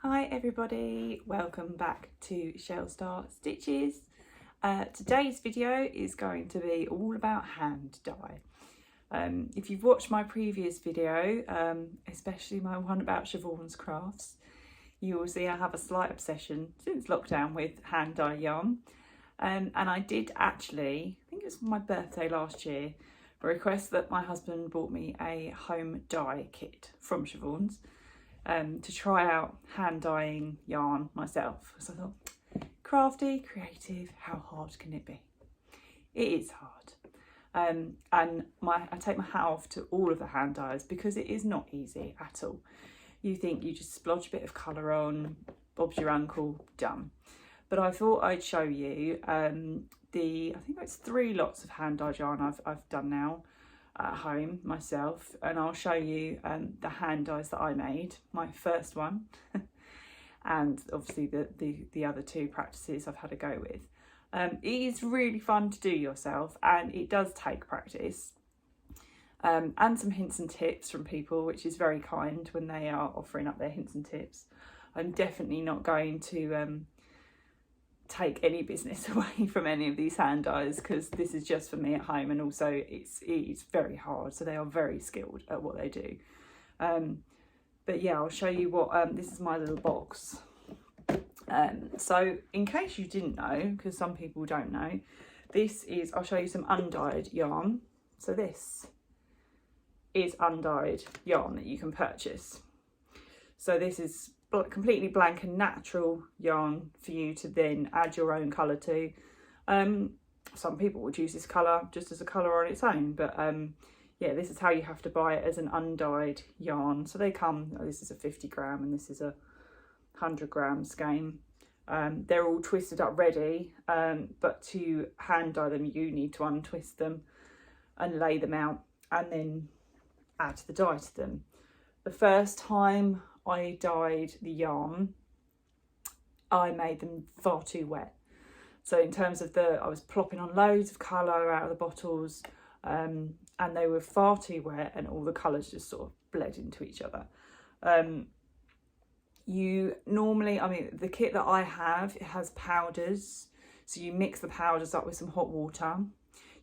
Hi everybody, welcome back to Shell Star Stitches. Today's video is going to be all about hand dye. If you've watched my previous video, especially my one about Siobhans Crafts, you will see I have a slight obsession since lockdown with hand dye yarn. And I did actually, I think it was for my birthday last year, request that my husband bought me a home dye kit from Siobhans. To try out hand dyeing yarn myself. So I thought, crafty, creative, how hard can it be? It is hard. And I take my hat off to all of the hand dyers because it is not easy at all. You think you just splodge a bit of colour on, Bob's your uncle, done. But I thought I'd show you I think it's 3 lots of hand dyed yarn I've done now at home myself, and I'll show you the hand dyes that I made, my first one and obviously the other 2 practices I've had a go with. It is really fun to do yourself and it does take practice, and some hints and tips from people, which is very kind when they are offering up their hints and tips. I'm definitely not going to take any business away from any of these hand dyes because this is just for me at home, and also it's very hard, so they are very skilled at what they do. But yeah, I'll show you what this is my little box. So in case you didn't know, because some people don't know, this is, I'll show you some undyed yarn. So this is undyed yarn that you can purchase. So this is completely blank and natural yarn for you to then add your own colour to. Some people would use this colour just as a colour on its own, but yeah, this is how you have to buy it, as an undyed yarn. So they come, this is a 50 gram and this is a 100 gram skein. They're all twisted up ready, but to hand dye them you need to untwist them and lay them out and then add the dye to them. The first time I dyed the yarn, I made them far too wet. So in terms of I was plopping on loads of colour out of the bottles, and they were far too wet and all the colours just sort of bled into each other. You normally, I mean, the kit that I have, it has powders. So you mix the powders up with some hot water.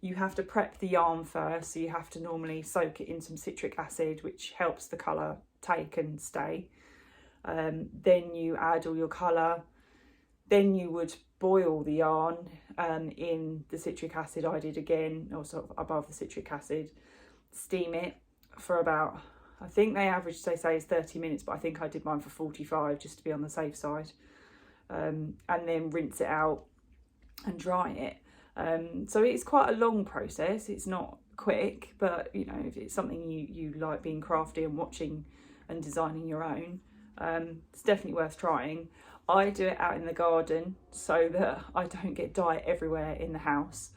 You have to prep the yarn first, so you have to normally soak it in some citric acid, which helps the colour take and stay. Then you add all your colour. Then you would boil the yarn in the citric acid. I did again, or sort of above the citric acid. Steam it for about, I think they average, they say, is 30 minutes, but I think I did mine for 45 just to be on the safe side. And then rinse it out and dry it. So it's quite a long process. It's not quick, but you know, if it's something you like being crafty and watching and designing your own, it's definitely worth trying. I do it out in the garden so that I don't get dye everywhere in the house,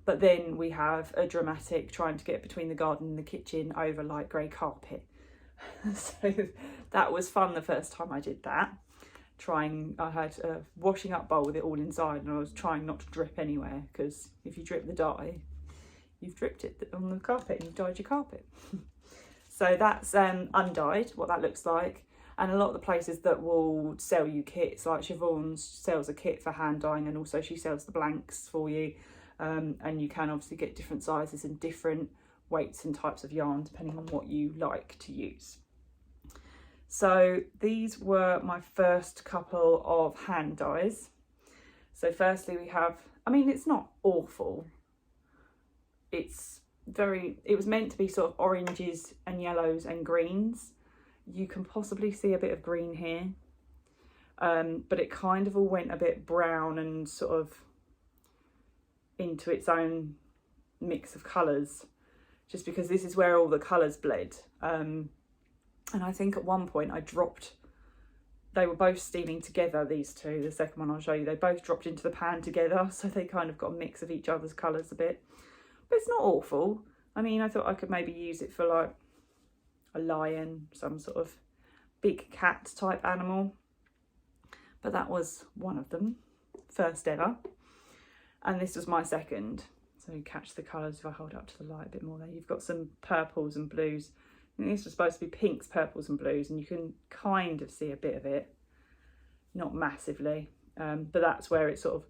but then we have a dramatic trying to get between the garden and the kitchen over light grey carpet. So that was fun the first time I did that. I had a washing up bowl with it all inside, and I was trying not to drip anywhere, because if you drip the dye, you've dripped it on the carpet and you've dyed your carpet. So that's undyed, what that looks like. And a lot of the places that will sell you kits, like Siobhans sells a kit for hand dyeing, and also she sells the blanks for you. And you can obviously get different sizes and different weights and types of yarn depending on what you like to use. So these were my first couple of hand dyes. So firstly we have, I mean, it's not awful. It was meant to be sort of oranges and yellows and greens. You can possibly see a bit of green here, but it kind of all went a bit brown and sort of into its own mix of colours, just because this is where all the colours bled. And I think at one point they were both steaming together, these 2, the second one I'll show you, they both dropped into the pan together, so they kind of got a mix of each other's colours a bit. But it's not awful. I mean, I thought I could maybe use it for like a lion, some sort of big cat type animal. But that was one of them, first ever. And this was my second. So you catch the colours if I hold up to the light a bit more there. You've got some purples and blues. I think this was supposed to be pinks, purples and blues, and you can kind of see a bit of it. not massively, but that's where it sort of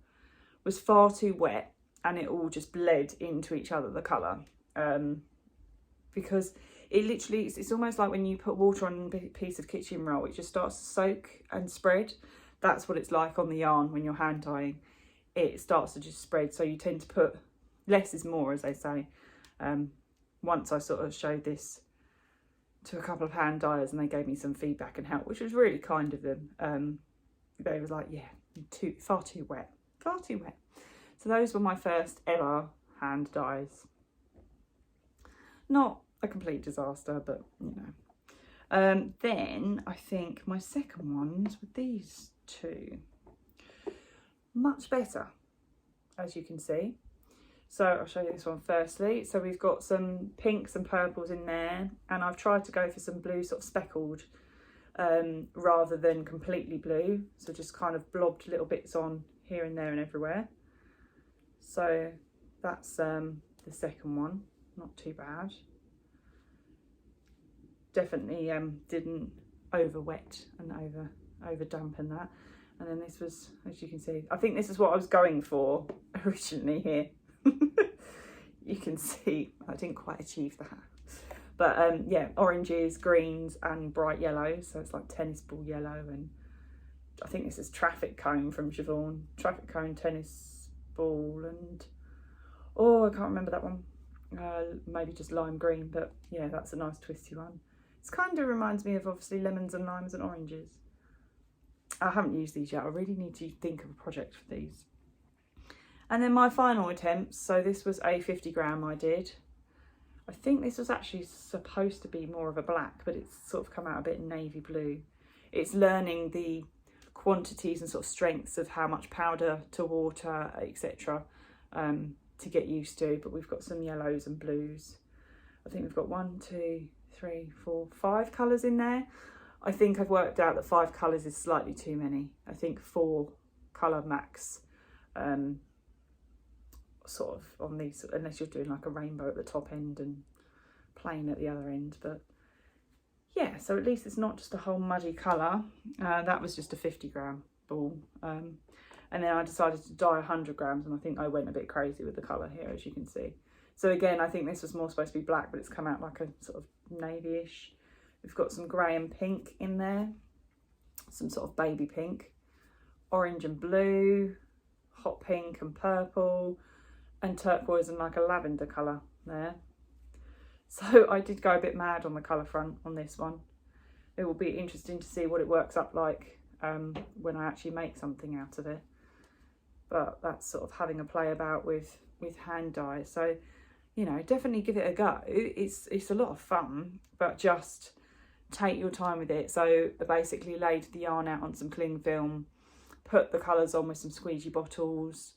was far too wet and it all just bled into each other, the colour, because it literally, it's almost like when you put water on a piece of kitchen roll, it just starts to soak and spread. That's what it's like on the yarn when you're hand dyeing. It starts to just spread, so you tend to put less is more, as they say. Once I sort of showed this to a couple of hand dyers and they gave me some feedback and help, which was really kind of them. They was like, yeah, far too wet. So those were my first ever hand dyes. Not a complete disaster, but you know. Then I think my second ones were these two. Much better, as you can see. So I'll show you this one firstly. So we've got some pinks and purples in there, and I've tried to go for some blue sort of speckled rather than completely blue. So just kind of blobbed little bits on here and there and everywhere. So that's the second one, not too bad. Definitely didn't over wet and over dampen that. And then this was, as you can see, I think this is what I was going for originally here. You can see I didn't quite achieve that, but yeah, oranges, greens and bright yellow, so it's like tennis ball yellow, and I think this is traffic cone from Siobhan, traffic cone, tennis ball, and oh, I can't remember that one, maybe just lime green, but yeah, that's a nice twisty one. It kind of reminds me of obviously lemons and limes and oranges. I haven't used these yet. I really need to think of a project for these. And then my final attempts, so this was a 50 gram I did. I think this was actually supposed to be more of a black, but it's sort of come out a bit navy blue. It's learning the quantities and sort of strengths of how much powder to water, etc. To get used to, but we've got some yellows and blues. I think we've got 1, 2, 3, 4, 5 colours in there. I think I've worked out that 5 colours is slightly too many. I think 4 colour max. Sort of on these, unless you're doing like a rainbow at the top end and plain at the other end, but yeah, so at least it's not just a whole muddy colour. That was just a 50 gram ball, and then I decided to dye 100 grams, and I think I went a bit crazy with the colour here, as you can see. So again, I think this was more supposed to be black, but it's come out like a sort of navy-ish. We've got some grey and pink in there, some sort of baby pink, orange and blue, hot pink and purple, and turquoise and like a lavender colour there. So I did go a bit mad on the colour front on this one. It will be interesting to see what it works up like when I actually make something out of it. But that's sort of having a play about with hand dye. So, you know, definitely give it a go. It's a lot of fun, but just take your time with it. So I basically laid the yarn out on some cling film, put the colours on with some squeegee bottles,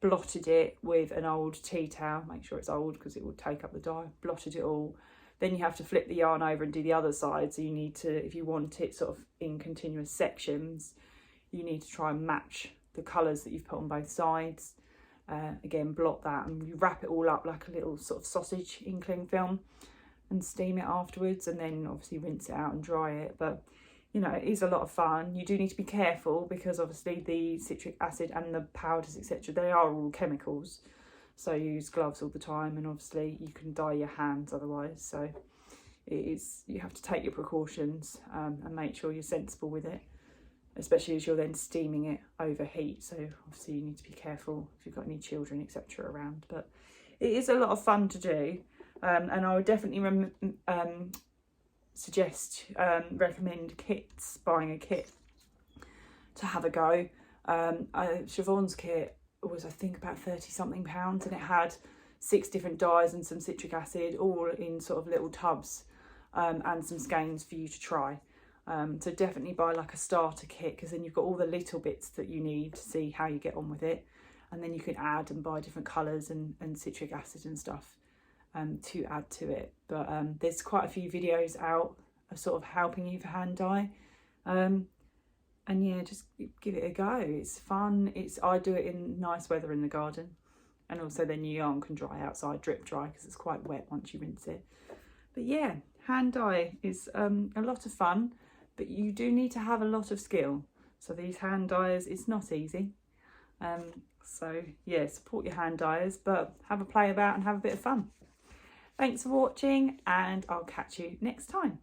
blotted it with an old tea towel, make sure it's old because it will take up the dye, blotted it all. Then you have to flip the yarn over and do the other side, so you need to, if you want it sort of in continuous sections, you need to try and match the colours that you've put on both sides. Again, blot that, and you wrap it all up like a little sort of sausage in cling film and steam it afterwards, and then obviously rinse it out and dry it. But you know, it is a lot of fun. You do need to be careful because obviously the citric acid and the powders, etc., they are all chemicals. So you use gloves all the time, and obviously you can dye your hands otherwise. So you have to take your precautions and make sure you're sensible with it, especially as you're then steaming it over heat. So obviously you need to be careful if you've got any children, etc. around. But it is a lot of fun to do, and I would definitely recommend kits, buying a kit to have a go. Siobhan's kit was, I think, about 30 something pounds, and it had 6 different dyes and some citric acid all in sort of little tubs, and some skeins for you to try. So definitely buy like a starter kit, because then you've got all the little bits that you need to see how you get on with it, and then you can add and buy different colours and citric acid and stuff to add to it. But there's quite a few videos out of sort of helping you for hand dye, and yeah, just give it a go. It's fun. I do it in nice weather in the garden, and also then your yarn can dry outside, drip dry, because it's quite wet once you rinse it. But yeah, hand dye is a lot of fun, but you do need to have a lot of skill. So these hand dyers, it's not easy. So yeah, support your hand dyers, but have a play about and have a bit of fun. Thanks for watching, and I'll catch you next time.